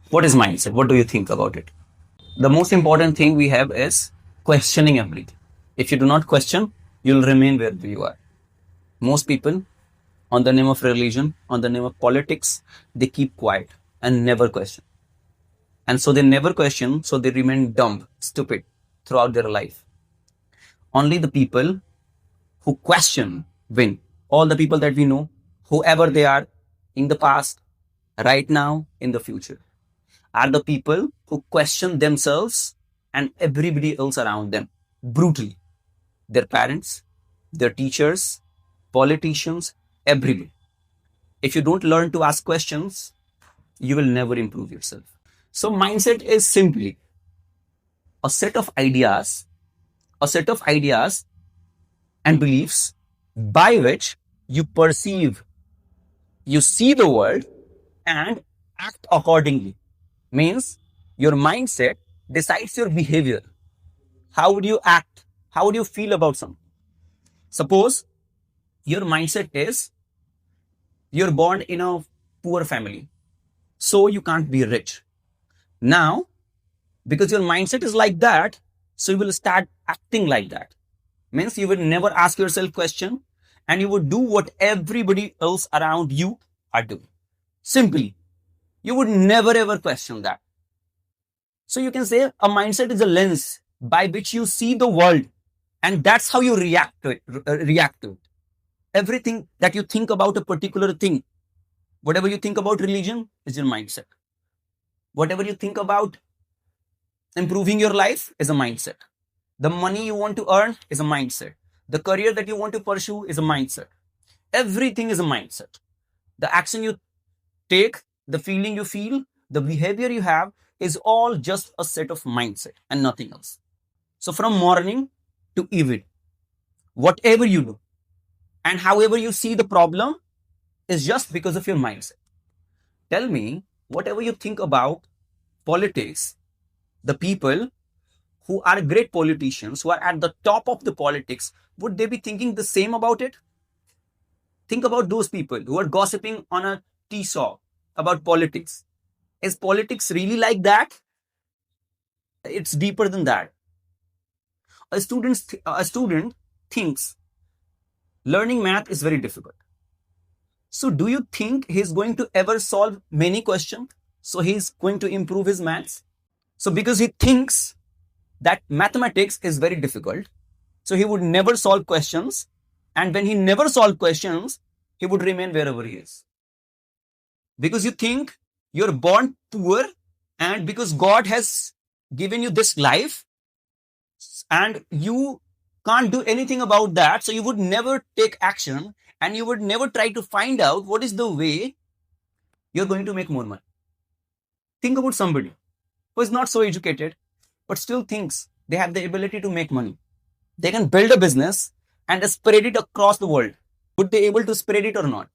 What is mindset? What do you think about it? The most important thing we have is questioning everything. If you do not question, you'll remain where you are. Most people, on the name of religion, on the name of politics, they keep quiet and never question. And so they never question, so they remain dumb, stupid throughout their life. Only the people who question win. All the people that we know, whoever they are, in the past, right now, in the future, are the people who question themselves and everybody else around them brutally. Their parents, their teachers, politicians, everybody. If you don't learn to ask questions, you will never improve yourself. So, mindset is simply a set of ideas, a set of ideas and beliefs by which you perceive, you see the world and act accordingly. Means your mindset decides your behavior. How would you act? How would you feel about something? Suppose your mindset is you're born in a poor family, so you can't be rich. Now, because your mindset is like that, so you will start acting like that. Means you will never ask yourself question and you would do what everybody else around you are doing. Simply, you would never ever question that. So you can say a mindset is a lens by which you see the world, and that's how you react to it. React to it. Everything that you think about a particular thing, whatever you think about religion is your mindset. Whatever you think about improving your life is a mindset. The money you want to earn is a mindset. The career that you want to pursue is a mindset. Everything is a mindset. The action you take, the feeling you feel, the behavior you have is all just a set of mindset and nothing else. So from morning to evening, whatever you do and however you see the problem is just because of your mindset. Tell me, whatever you think about politics, the people who are great politicians, who are at the top of the politics, would they be thinking the same about it? Think about those people who are gossiping on a tea shop about politics. Is politics really like that? It's deeper than that. A student thinks learning math is very difficult. So do you think he's going to ever solve many questions? So he's going to improve his maths? So because he thinks that mathematics is very difficult, so he would never solve questions. And when he never solve questions, he would remain wherever he is. Because you think you're born poor and because God has given you this life and you can't do anything about that. So you would never take action and you would never try to find out what is the way you're going to make more money. Think about somebody who is not so educated, but still thinks they have the ability to make money. They can build a business and spread it across the world. Would they able to spread it or not?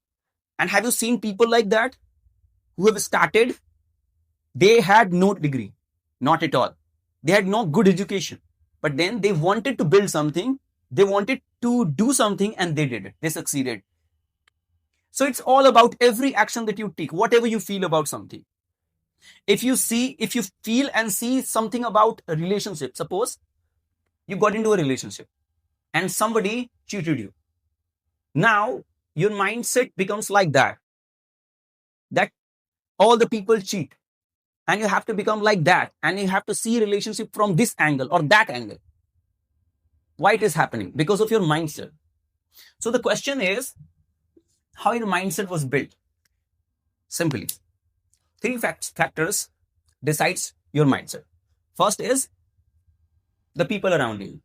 And have you seen people like that who have started? They had no degree, not at all. They had no good education, but then they wanted to build something. They wanted to do something and they did it. They succeeded. So it's all about every action that you take, whatever you feel about something. If you feel and see something about a relationship, suppose you got into a relationship and somebody cheated you. Now your mindset becomes like that all the people cheat, and you have to become like that, and you have to see relationship from this angle or that angle. Why it is happening? Because of your mindset. So the question is, how your mindset was built? Simply, three factors decides your mindset. First is the people around you.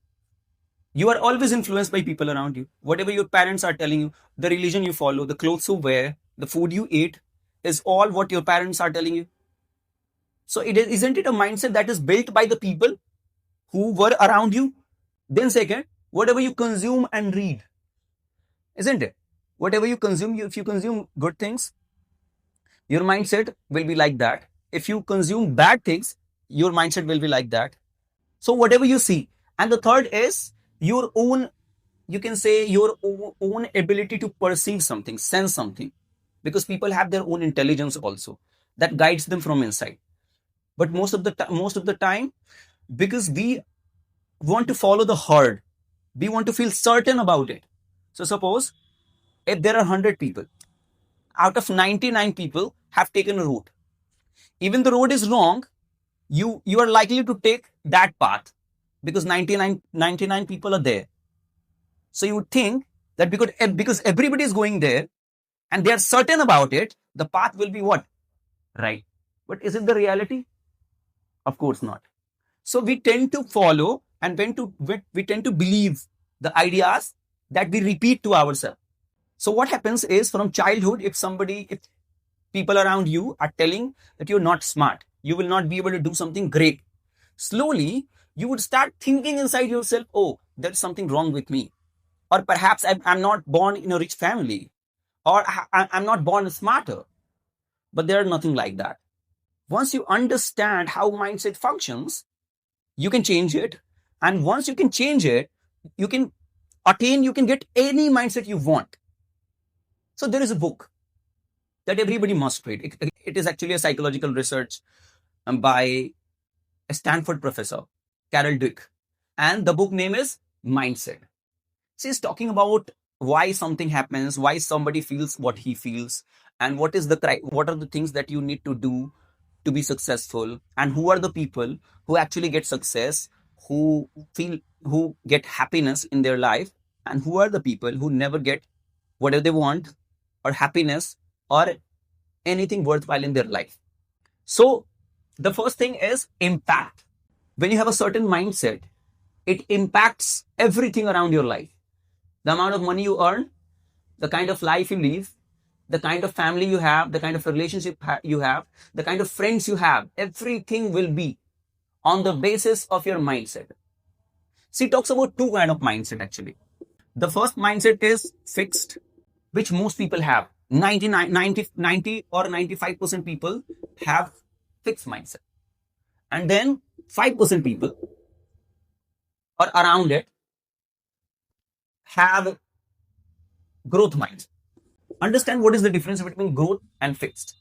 You are always influenced by people around you. Whatever your parents are telling you, the religion you follow, the clothes you wear, the food you eat is all what your parents are telling you. So isn't it a mindset that is built by the people who were around you? Then second, whatever you consume and read, isn't it? Whatever you consume, if you consume good things, your mindset will be like that. If you consume bad things, your mindset will be like that. So whatever you see. And the third is your own, you can say your own ability to perceive something, sense something. Because people have their own intelligence also that guides them from inside. But most of the time, because we want to follow the herd, we want to feel certain about it. So suppose if there are 100 people, out of 99 people have taken a route. Even the road is wrong, you are likely to take that path because 99 people are there. So you would think that because everybody is going there and they are certain about it, the path will be what? Right. But is it the reality? Of course not. So we tend to follow and we tend to believe the ideas that we repeat to ourselves. So what happens is from childhood, if people around you are telling that you're not smart, you will not be able to do something great, slowly you would start thinking inside yourself, oh, there's something wrong with me. Or perhaps I'm not born in a rich family, or I'm not born smarter. But there are nothing like that. Once you understand how mindset functions, you can change it. And once you can change it, you can get any mindset you want. So there is a book that everybody must read. It is actually a psychological research by a Stanford professor, Carol Dweck. And the book name is Mindset. She's talking about why something happens, why somebody feels what he feels, and what are the things that you need to do to be successful, and who are the people who actually get success, who get happiness in their life, and who are the people who never get whatever they want or happiness or anything worthwhile in their life. So the first thing is impact. When you have a certain mindset, it impacts everything around your life. The amount of money you earn, the kind of life you live, the kind of family you have, the kind of relationship you have, the kind of friends you have, everything will be on the basis of your mindset. She talks about two kinds of mindset actually. The first mindset is fixed, which most people have. 90 or 95% people have fixed mindset. And then 5% people or around it have growth mindset. Understand what is the difference between growth and fixed.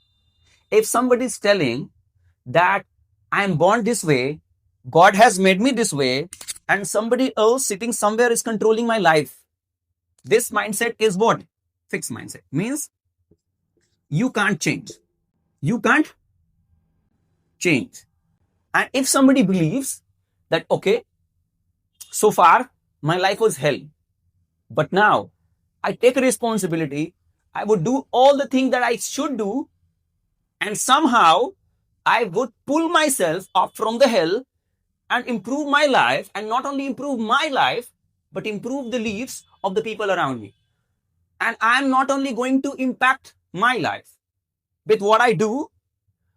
If somebody is telling that I am born this way, God has made me this way, and somebody else sitting somewhere is controlling my life, this mindset is what? Fixed mindset. Means you can't change. You can't change. And if somebody believes that, okay, so far my life was hell, but now I take a responsibility, I would do all the things that I should do, and somehow I would pull myself up from the hell and improve my life, and not only improve my life, but improve the lives of the people around me. And I'm not only going to impact my life with what I do,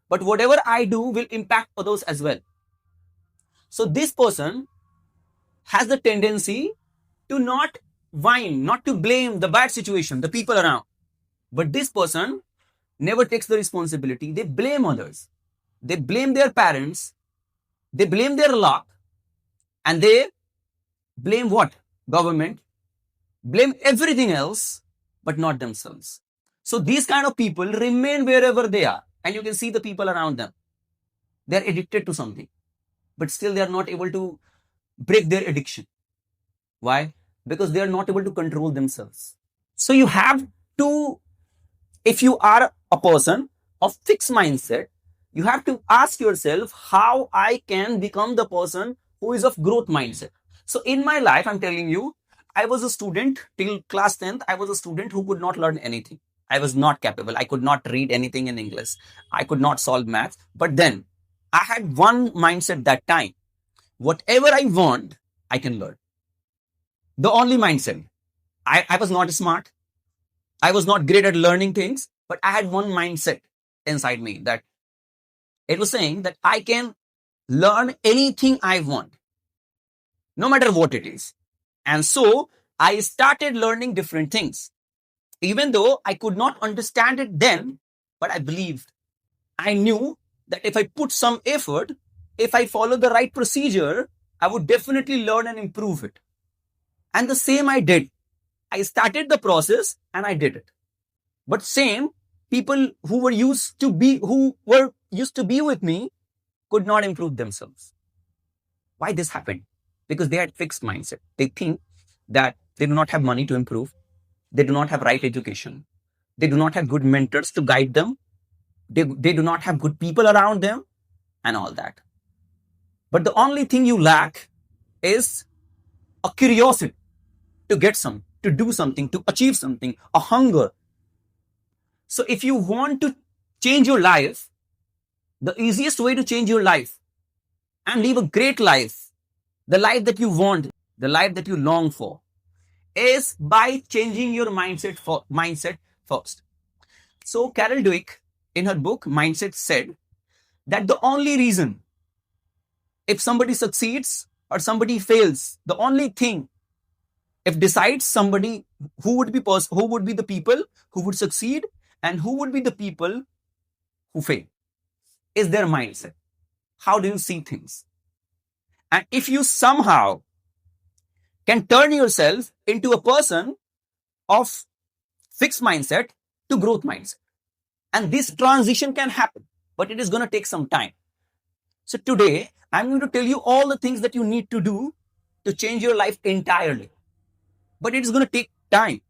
but whatever I do will impact others as well. So this person has the tendency to not whine, not to blame the bad situation, the people around. But this person never takes the responsibility. They blame others. They blame their parents. They blame their luck. And they blame what? Government. Blame everything else, but not themselves. So these kind of people remain wherever they are. And you can see the people around them. They're addicted to something. But still they are not able to break their addiction. Why? Because they are not able to control themselves. So you have to, if you are a person of fixed mindset, you have to ask yourself how I can become the person who is of growth mindset. So in my life, I'm telling you, I was a student till class 10th. I was a student who could not learn anything. I was not capable. I could not read anything in English. I could not solve maths. But then I had one mindset that time. Whatever I want, I can learn. The only mindset. I was not smart. I was not great at learning things, but I had one mindset inside me that it was saying that I can learn anything I want, no matter what it is. And so I started learning different things, even though I could not understand it then, but I believed. I knew that if I put some effort, if I follow the right procedure, I would definitely learn and improve it. And the same I did. I started the process and I did it. But same people who were used to be with me, could not improve themselves. Why this happened? Because they had fixed mindset. They think that they do not have money to improve. They do not have right education. They do not have good mentors to guide them. They do not have good people around them and all that. But the only thing you lack is a curiosity to get some, to do something, to achieve something, a hunger. So if you want to change your life, the easiest way to change your life and live a great life, the life that you want, the life that you long for, is by changing your mindset first. So Carol Dweck, in her book Mindset, said that the only reason if somebody succeeds or somebody fails, the only thing if decides somebody who would be the people who would succeed and who would be the people who fail is their mindset. How do you see things? And if you somehow can turn yourself into a person of fixed mindset to growth mindset, and this transition can happen, but it is going to take some time. So today, I'm going to tell you all the things that you need to do to change your life entirely. But it is going to take time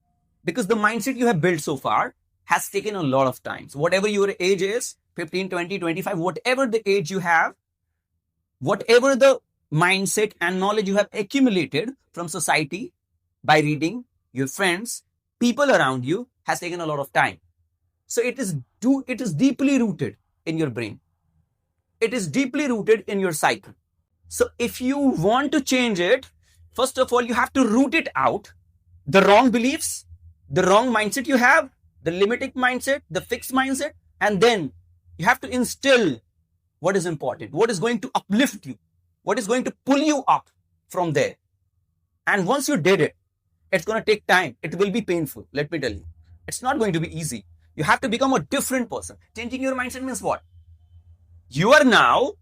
because the mindset you have built so far has taken a lot of time. So whatever your age is, 15, 20, 25, whatever the age you have, whatever the mindset and knowledge you have accumulated from society by reading, your friends, people around you, has taken a lot of time. So it is deeply rooted in your brain. It is deeply rooted in your psyche. So if you want to change it, first of all, you have to root it out. The wrong beliefs, the wrong mindset you have, the limiting mindset, the fixed mindset, and then you have to instill what is important, what is going to uplift you, what is going to pull you up from there. And once you did it, it's going to take time. It will be painful. Let me tell you. It's not going to be easy. You have to become a different person. Changing your mindset means what? You are now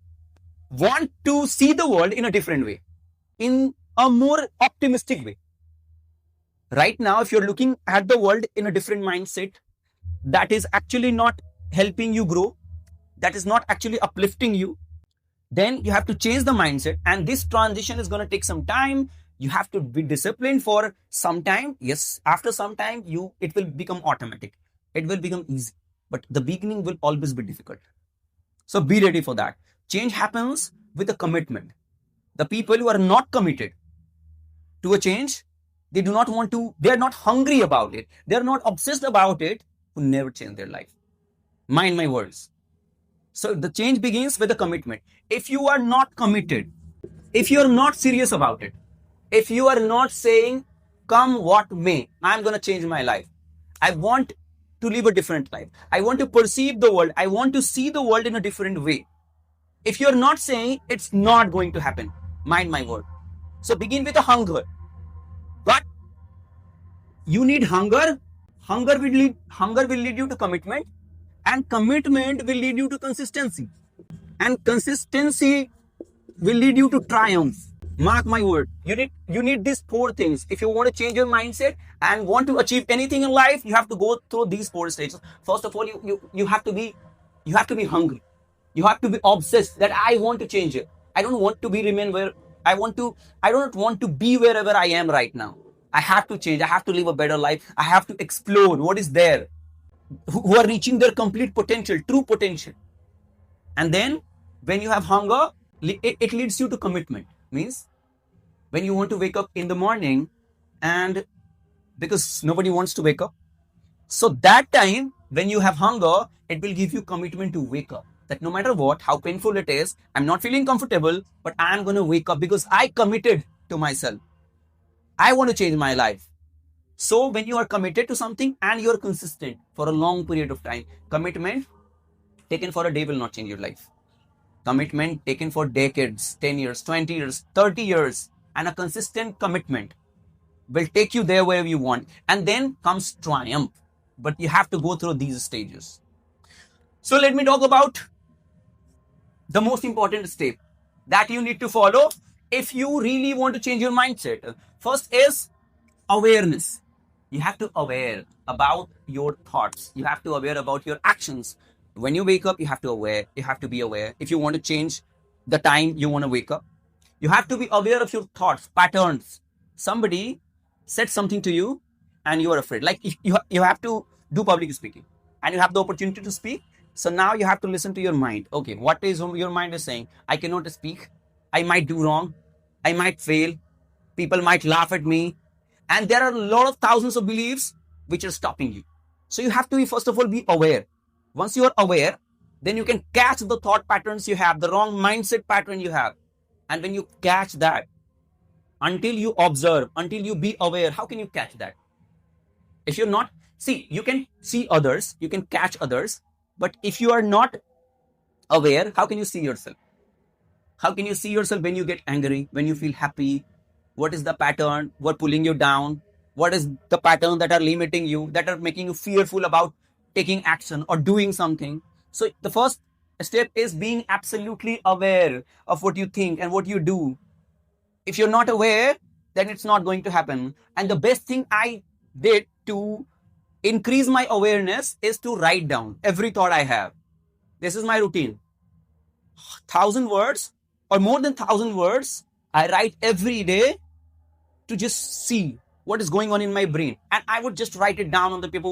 want to see the world in a different way, in a more optimistic way. Right now, if you're looking at the world in a different mindset, that is actually not helping you grow, that is not actually uplifting you, then you have to change the mindset. And this transition is going to take some time. You have to be disciplined for some time. Yes, after some time, it will become automatic. It will become easy. But the beginning will always be difficult. So be ready for that. Change happens with a commitment. The people who are not committed to a change, they are not hungry about it. They are not obsessed about it, who never change their life. Mind my words. So the change begins with a commitment. If you are not committed, if you are not serious about it, if you are not saying, come what may, I'm going to change my life. I want to live a different life. I want to perceive the world. I want to see the world in a different way. If you're not saying, it's not going to happen. Mind my word. So begin with a hunger. But you need hunger. Hunger will lead you to commitment. And commitment will lead you to consistency. And consistency will lead you to triumph. Mark my word. You need these four things. If you want to change your mindset and want to achieve anything in life, you have to go through these four stages. First of all, you have to be hungry. You have to be obsessed that I want to change it. I don't want to remain where I don't want to be wherever I am right now. I have to change. I have to live a better life. I have to explore what is there. Who are reaching their complete potential, true potential. And then when you have hunger, it leads you to commitment. Means when you want to wake up in the morning, and because nobody wants to wake up. So that time when you have hunger, it will give you commitment to wake up. That no matter what, how painful it is, I'm not feeling comfortable, but I'm going to wake up because I committed to myself. I want to change my life. So when you are committed to something and you're consistent for a long period of time, commitment taken for a day will not change your life. Commitment taken for decades, 10 years, 20 years, 30 years, and a consistent commitment will take you there wherever you want. And then comes triumph. But you have to go through these stages. So let me talk about the most important step that you need to follow if you really want to change your mindset. First is awareness. You have to aware about your thoughts. You have to aware about your actions. When you wake up, you have to be aware. If you want to change the time you want to wake up. You have to be aware of your thoughts, patterns. Somebody said something to you and you are afraid. Like if you have to do public speaking and you have the opportunity to speak. So now you have to listen to your mind. Okay, what is your mind is saying? I cannot speak. I might do wrong. I might fail. People might laugh at me. And there are a lot of thousands of beliefs which are stopping you. So you have to be, first of all, be aware. Once you are aware, then you can catch the thought patterns you have, the wrong mindset pattern you have. And when you catch that, until you observe, until you be aware, how can you catch that? If you're not, see, you can see others, you can catch others, but if you are not aware, how can you see yourself? How can you see yourself when you get angry, when you feel happy? What is the pattern? What pulling you down? What is the pattern that are limiting you, that are making you fearful about taking action or doing something? So the first step is being absolutely aware of what you think and what you do. If you're not aware, then it's not going to happen. And the best thing I did to increase my awareness is to write down every thought I have. This is my routine. 1,000 words or more than 1,000 words, I write every day to just see what is going on in my brain. And I would just write it down on the paper,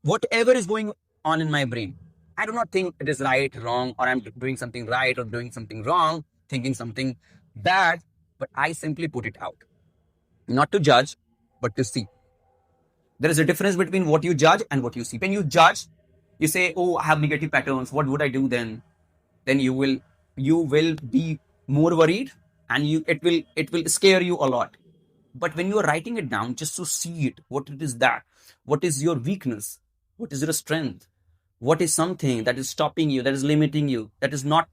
whatever is going on in my brain. I do not think it is right, wrong, or I'm doing something right or doing something wrong, thinking something bad, but I simply put it out. Not to judge, but to see. There is a difference between what you judge and what you see. When you judge, you say, oh, I have negative patterns. What would I do then? Then you will be more worried and it will scare you a lot. But when you are writing it down, just to see it, what it is that, what is your weakness, what is your strength, what is something that is stopping you, that is limiting you, that is not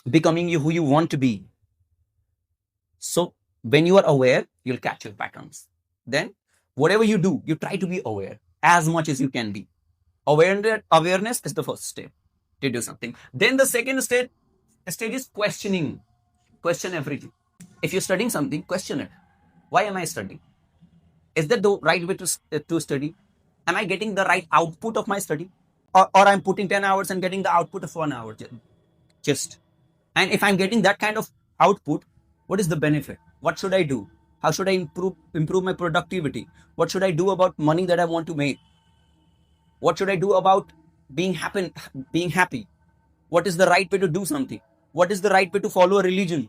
becoming you who you want to be. So when you are aware, you'll catch your patterns. Then whatever you do, you try to be aware as much as you can be. Awareness is the first step to do something. Then the second stage is questioning. Question everything. If you're studying something, question it. Why am I studying? Is that the right way to study? Am I getting the right output of my study? Or I'm putting 10 hours and getting the output of 1 hour just. And if I'm getting that kind of output, what is the benefit? What should I do? How should I improve my productivity? What should I do about money that I want to make? What should I do about being happy? What is the right way to do something? What is the right way to follow a religion?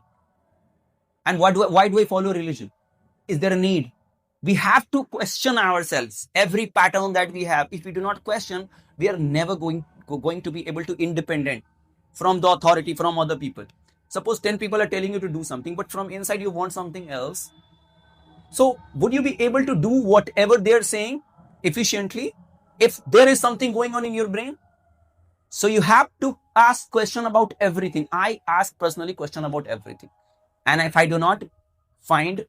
And why do I follow religion? Is there a need? We have to question ourselves. Every pattern that we have, if we do not question, we are never going to be able to independent from the authority, from other people. Suppose 10 people are telling you to do something, but from inside you want something else. So would you be able to do whatever they're saying efficiently if there is something going on in your brain? So you have to ask question about everything. I ask personally question about everything. And if I do not find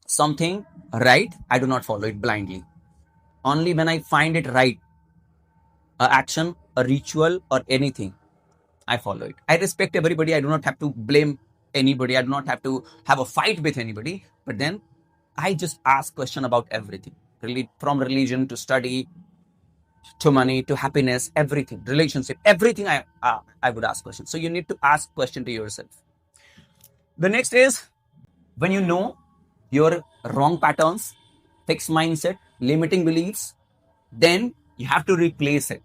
something right, I do not follow it blindly. Only when I find it right, an action, a ritual, or anything, I follow it. I respect everybody. I do not have to blame anybody. I do not have to have a fight with anybody. But then I just ask question about everything, really, from religion to study, to money, to happiness, everything, relationship, everything. I would ask questions. So you need to ask question to yourself. The next is when you know your wrong patterns, fixed mindset, limiting beliefs, then you have to replace it.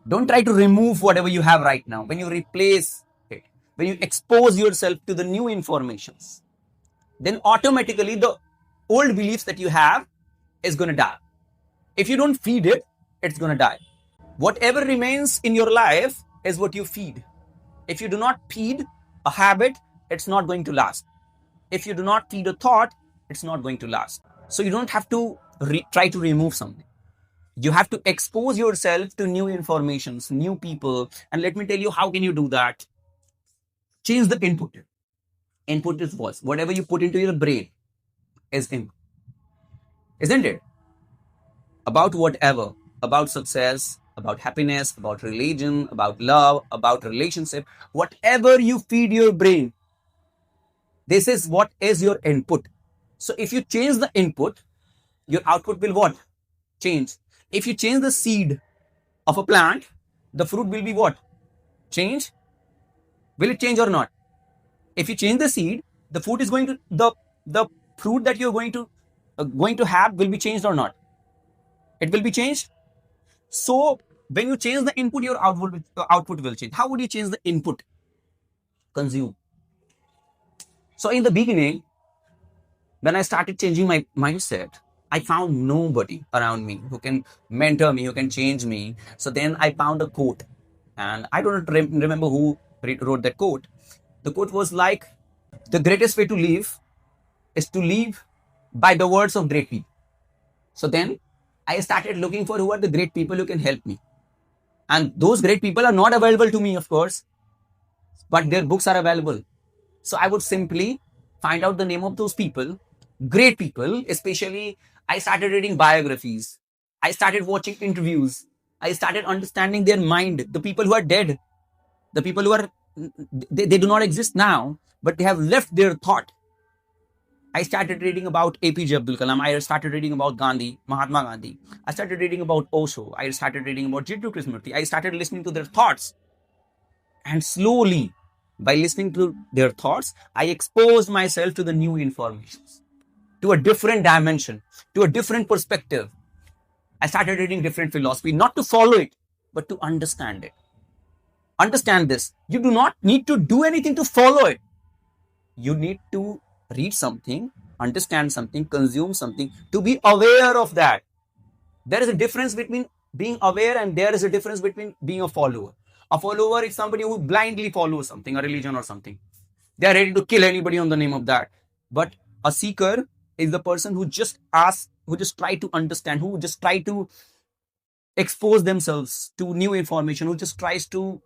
Don't try to remove whatever you have right now. When you replace it, when you expose yourself to the new informations, then automatically the old beliefs that you have is going to die. If you don't feed it, it's going to die. Whatever remains in your life is what you feed. If you do not feed a habit, it's not going to last. If you do not feed a thought, it's not going to last. So you don't have to try to remove something. You have to expose yourself to new informations, new people. And let me tell you, how can you do that? Change the input. Input is what? Whatever you put into your brain is input. Isn't it? About whatever, about success, about happiness, about religion, about love, about relationship, whatever you feed your brain, this is what is your input. So if you change the input, your output will what? Change. If you change the seed of a plant, the fruit will be what? change? Will it change or not? If you change the seed, the food is going to the fruit that you're going to have will be changed or not? It will be changed. So when you change the input, your output will change. How would you change the input? Consume. So in the beginning, when I started changing my mindset, I found nobody around me who can mentor me, who can change me. So then I found a quote, and I don't remember who wrote that quote. The quote was like, the greatest way to live is to live by the words of great people. So then I started looking for who are the great people who can help me. And those great people are not available to me, of course, but their books are available. So I would simply find out the name of those people, great people, especially I started reading biographies. I started watching interviews. I started understanding their mind, the people who are dead, the people who are, they do not exist now, but they have left their thought. I started reading about APJ Abdul Kalam. I started reading about Gandhi, Mahatma Gandhi. I started reading about Osho. I started reading about Jiddu Krishnamurti. I started listening to their thoughts. And slowly, by listening to their thoughts, I exposed myself to the new informations, to a different dimension, to a different perspective. I started reading different philosophy, not to follow it, but to understand it. Understand this. You do not need to do anything to follow it. You need to read something, understand something, consume something, to be aware of that. There is a difference between being aware and there is a difference between being a follower. A follower is somebody who blindly follows something, a religion or something. They are ready to kill anybody on the name of that. But a seeker is the person who just asks, who just try to understand, who just try to expose themselves to new information, who just tries to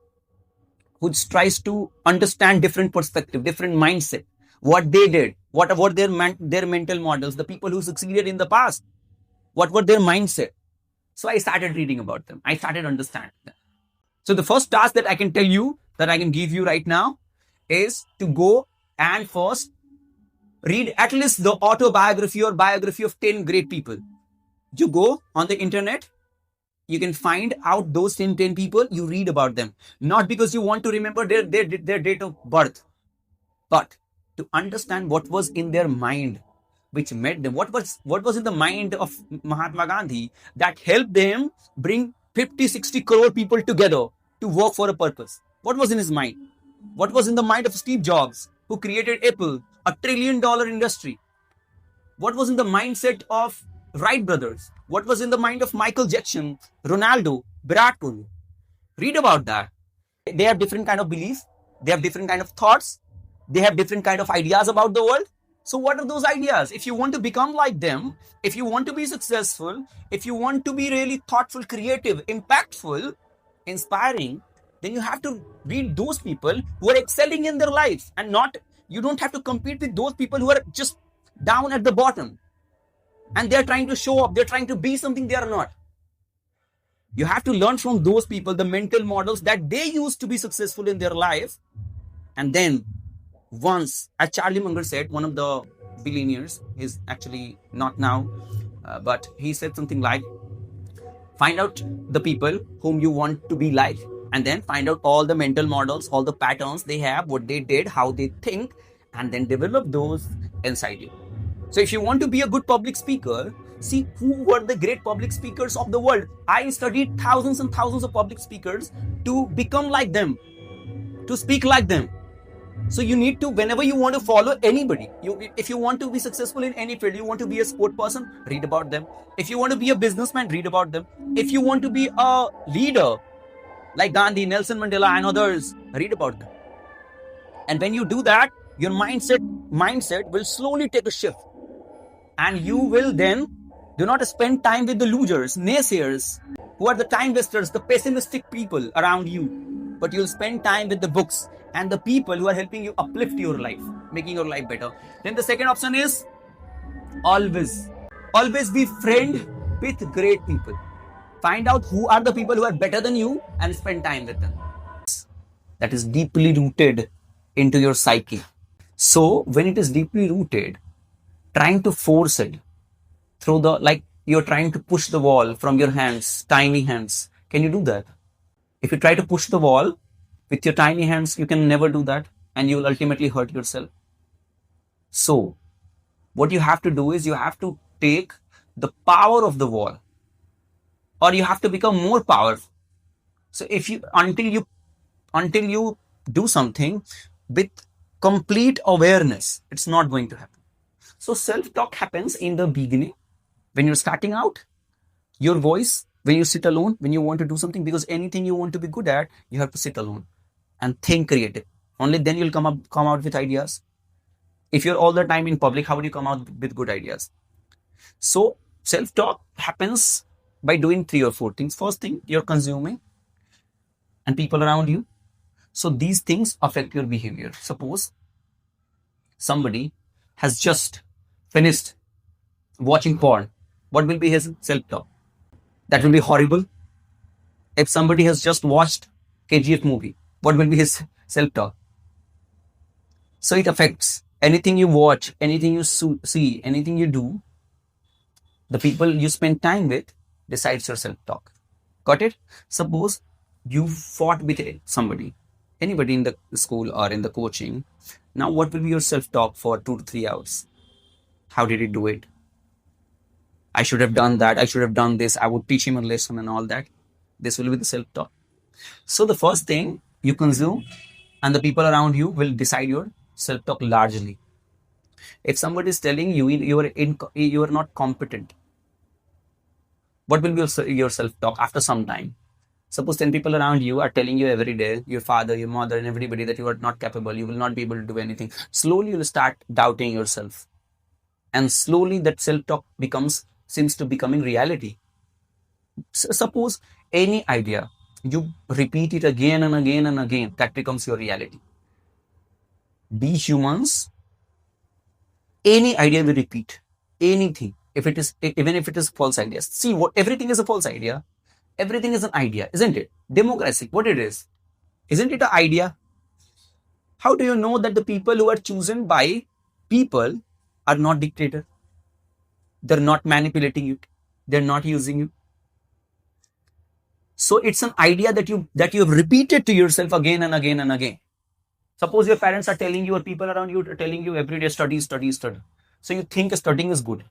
understand different perspective, different mindset, what they did, what were their mental models, the people who succeeded in the past, what were their mindset. So I started reading about them. I started understanding them. So the first task that I can tell you, that I can give you right now, is to go and first read at least the autobiography or biography of 10 great people. You go on the internet, you can find out those 10 people, you read about them. Not because you want to remember their date of birth, but to understand what was in their mind, which made them, what was in the mind of Mahatma Gandhi that helped them bring 50-60 crore people together to work for a purpose. What was in his mind? What was in the mind of Steve Jobs, who created Apple, $1 trillion industry? What was in the mindset of Wright brothers? What was in the mind of Michael Jackson, Ronaldo, Virat Kohli? Read about that. They have different kind of beliefs. They have different kind of thoughts. They have different kind of ideas about the world. So what are those ideas? If you want to become like them, if you want to be successful, if you want to be really thoughtful, creative, impactful, inspiring, then you have to read those people who are excelling in their life, and not, you don't have to compete with those people who are just down at the bottom and they're trying to show up, they're trying to be something they are not. You have to learn from those people the mental models that they used to be successful in their life. And then once, as Charlie Munger said, one of the billionaires, he's actually not now, but he said something like, find out the people whom you want to be like, and then find out all the mental models, all the patterns they have, what they did, how they think, and then develop those inside you. So if you want to be a good public speaker, see who were the great public speakers of the world. I studied thousands and thousands of public speakers to become like them, to speak like them. So you need to, whenever you want to follow anybody, if you want to be successful in any field, you want to be a sport person, read about them. If you want to be a businessman, read about them. If you want to be a leader like Gandhi, Nelson Mandela, and others, read about them. And when you do that, your mindset will slowly take a shift. And you will then do not spend time with the losers, naysayers, who are the time wasters, the pessimistic people around you, but you'll spend time with the books and the people who are helping you uplift your life, making your life better. Then the second option is always be friend with great people. Find out who are the people who are better than you and spend time with them. That is deeply rooted into your psyche. So when it is deeply rooted, trying to force it through the, like you're trying to push the wall from your hands, tiny hands. Can you do that? If you try to push the wall, With your tiny hands, you can never do that, and you will ultimately hurt yourself. So, what you have to do is you have to take the power of the wall, or you have to become more powerful. So, if you until you do something with complete awareness, it's not going to happen. So, self talk happens in the beginning when you're starting out. Your voice, when you sit alone, when you want to do something, because anything you want to be good at, you have to sit alone and think creative. Only then you'll come out with ideas. If you're all the time in public, how will you come out with good ideas? So self-talk happens by doing 3 or 4 things. First thing, you're consuming and people around you. So these things affect your behavior. Suppose somebody has just finished watching porn. What will be his self-talk? That will be horrible. If somebody has just watched KGF movie, what will be his self-talk? So it affects anything you watch, anything you see, anything you do. The people you spend time with decides your self-talk. Got it? Suppose you fought with somebody, anybody in the school or in the coaching. Now, what will be your self-talk for 2 to 3 hours? How did he do it? I should have done that. I should have done this. I would teach him a lesson and all that. This will be the self-talk. So the first thing you consume and the people around you will decide your self-talk largely. If somebody is telling you you are not competent, what will be your self-talk after some time? Suppose 10 people around you are telling you every day, your father, your mother, and everybody, that you are not capable, you will not be able to do anything. Slowly you will start doubting yourself. And slowly that self-talk seems to becoming reality. Suppose any idea, you repeat it again and again and again, that becomes your reality. We humans, any idea we repeat, anything, even if it is false ideas. See, what everything is a false idea. Everything is an idea, isn't it? Democracy, what it is? Isn't it an idea? How do you know that the people who are chosen by people are not dictator? They're not manipulating you. They're not using you. So it's an idea that you have repeated to yourself again and again and again. Suppose your parents are telling you, or people around you are telling you every day, study, study, study. So you think studying is good.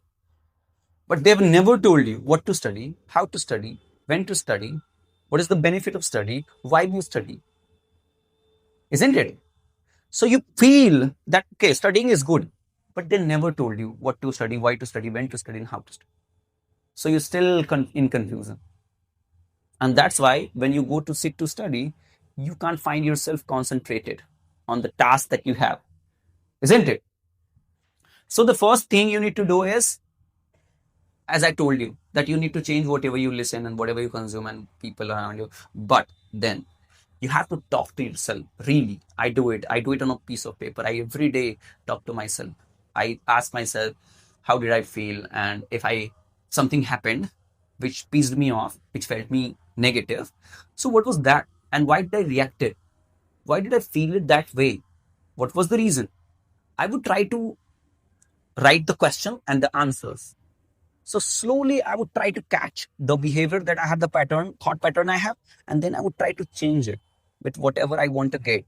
But they've never told you what to study, how to study, when to study, what is the benefit of study, why you study. Isn't it? So you feel that, okay, studying is good, but they never told you what to study, why to study, when to study, and how to study. So you're still in confusion. And that's why when you go to sit to study, you can't find yourself concentrated on the task that you have. Isn't it? So the first thing you need to do is, as I told you, that you need to change whatever you listen and whatever you consume and people around you. But then you have to talk to yourself. Really, I do it on a piece of paper. I every day talk to myself. I ask myself, how did I feel? And if something happened which pissed me off, which felt me negative, so what was that? And why did I react it? Why did I feel it that way? What was the reason? I would try to write the question and the answers. So slowly I would try to catch the behavior that I have, the thought pattern I have, and then I would try to change it with whatever I want to get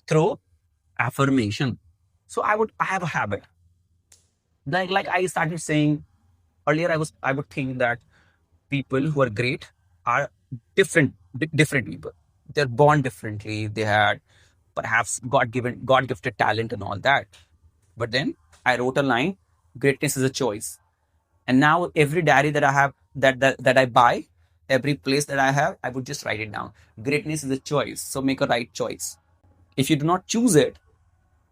through affirmation. So I have a habit. Like I started saying earlier, I would think that people who are great are different people. They're born differently. They had perhaps God gifted talent and all that. But then I wrote a line: greatness is a choice. And now every diary that I have, that I buy, every place that I have, I would just write it down. Greatness is a choice. So make a right choice. If you do not choose it,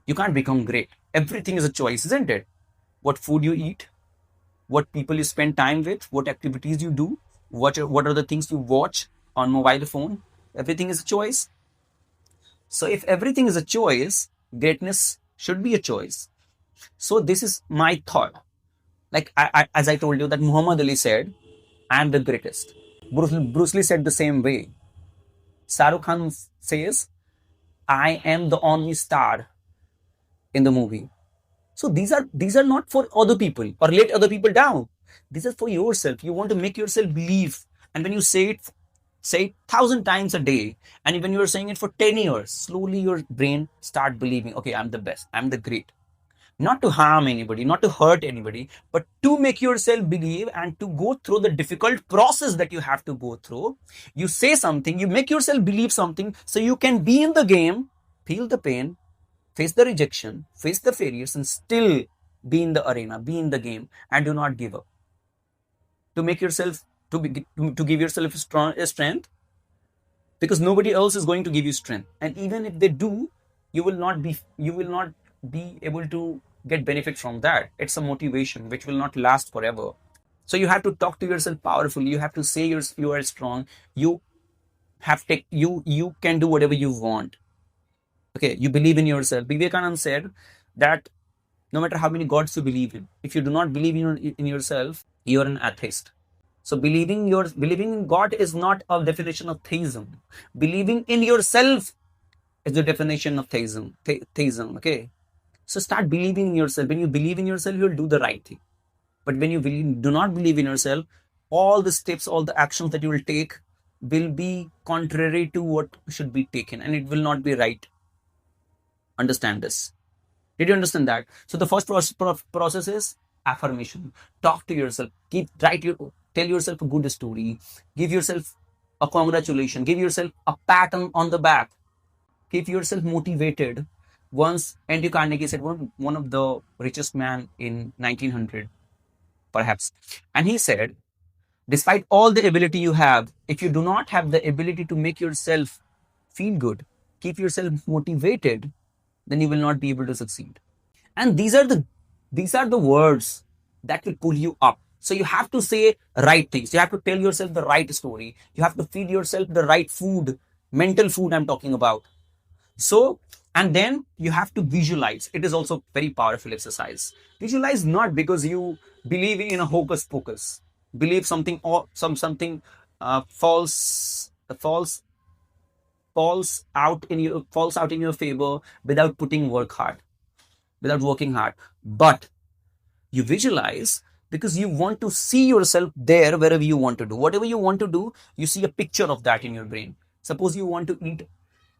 you can't become great. Everything is a choice, isn't it? What food you eat, what people you spend time with, what activities you do, what are the things you watch on mobile phone. Everything is a choice. So if everything is a choice, greatness should be a choice. So this is my thought. Like as I told you, that Muhammad Ali said, I am the greatest. Bruce Lee said the same way. Shah Rukh Khan says, I am the only star in the movie. So these are not for other people or let other people down. These are for yourself. You want to make yourself believe. And when you say it Say it 1,000 times a day. And when you're saying it for 10 years, slowly your brain start believing, okay, I'm the best, I'm the great. Not to harm anybody, not to hurt anybody, but to make yourself believe and to go through the difficult process that you have to go through. You say something, you make yourself believe something so you can be in the game, feel the pain, face the rejection, face the failures, and still be in the arena, be in the game, and do not give up. To make yourself, to give yourself a strength, because nobody else is going to give you strength. And even if they do, you will not be able to get benefit from that. It's a motivation which will not last forever. So you have to talk to yourself powerfully. You have to say you are strong. You you can do whatever you want. Okay, you believe in yourself. Vivekananda said that no matter how many gods you believe in, if you do not believe in yourself, you are an atheist. So believing in God is not a definition of theism. Believing in yourself is the definition of theism. Theism, okay. So start believing in yourself. When you believe in yourself, you'll do the right thing. But when you do not believe in yourself, all the steps, all the actions that you will take will be contrary to what should be taken, and it will not be right. Understand this. Did you understand that? So the first process is affirmation. Talk to yourself. Tell yourself a good story. Give yourself a congratulation. Give yourself a pat on the back. Keep yourself motivated. Once Andrew Carnegie said, one of the richest man in 1900, perhaps, and he said, despite all the ability you have, if you do not have the ability to make yourself feel good, keep yourself motivated, then you will not be able to succeed. And these are the words that will pull you up. So you have to say right things. You have to tell yourself the right story. You have to feed yourself the right food, mental food I'm talking about. So, and then you have to visualize. It is also very powerful exercise. Visualize not because you believe in a hocus pocus, believe something or something falls out in your favor without working hard. But you visualize because you want to see yourself there wherever you want to do. Whatever you want to do, you see a picture of that in your brain. Suppose you want to eat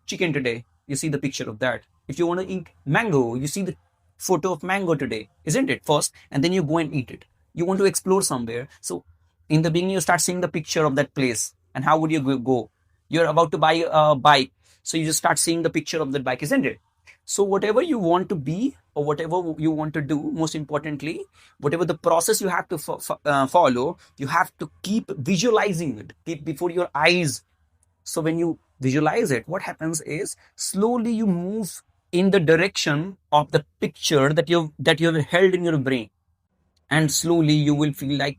chicken today, you see the picture of that. If you want to eat mango, you see the photo of mango today, isn't it? First, and then you go and eat it. You want to explore somewhere. So in the beginning, you start seeing the picture of that place. And how would you go? You're about to buy a bike. So you just start seeing the picture of that bike, isn't it? So whatever you want to be or whatever you want to do, most importantly, whatever the process you have to follow, you have to keep visualizing it, keep before your eyes. So when you visualize it, what happens is slowly you move in the direction of the picture that you have held in your brain. And slowly you will feel like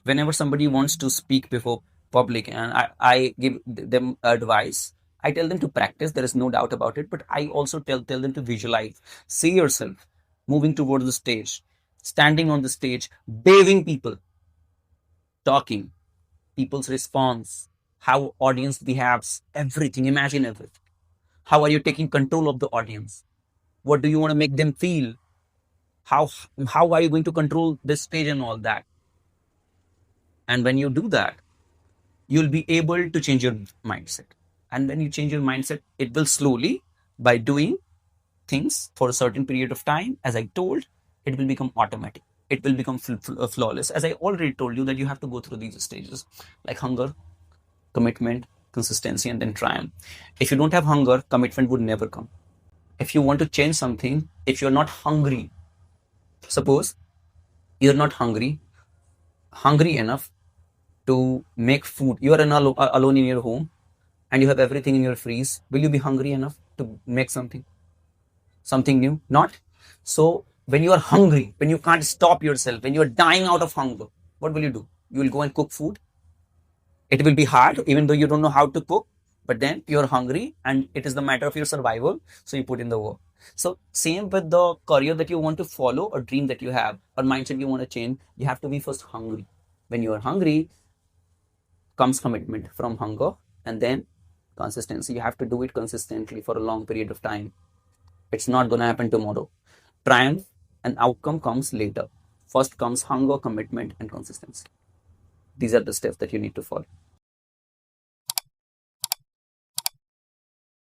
whenever somebody wants to speak before public and I give them advice, I tell them to practice. There is no doubt about it. But I also tell them to visualize. See yourself moving towards the stage, standing on the stage, waving people, talking, people's response, how audience behaves, everything. Imagine everything. How are you taking control of the audience? What do you want to make them feel? How are you going to control this stage and all that? And when you do that, you'll be able to change your mindset. And when you change your mindset, it will slowly, by doing things for a certain period of time, as I told, it will become automatic. It will become flawless. As I already told you that you have to go through these stages like hunger, commitment, consistency, and then triumph. If you don't have hunger, commitment would never come. If you want to change something, if you're not hungry, suppose you're not hungry enough to make food. You are alone in your home and you have everything in your freeze. Will you be hungry enough to make something new? Not. So when you are hungry, when you can't stop yourself, when you are dying out of hunger, what will you do? You will go and cook food. It will be hard, even though you don't know how to cook, but then you're hungry and it is the matter of your survival. So you put in the work. So same with the career that you want to follow or dream that you have or mindset you want to change, you have to be first hungry. When you are hungry, comes commitment from hunger and then consistency. You have to do it consistently for a long period of time. It's not going to happen tomorrow. Triumph and outcome comes later. First comes hunger, commitment, and consistency. These are the steps that you need to follow.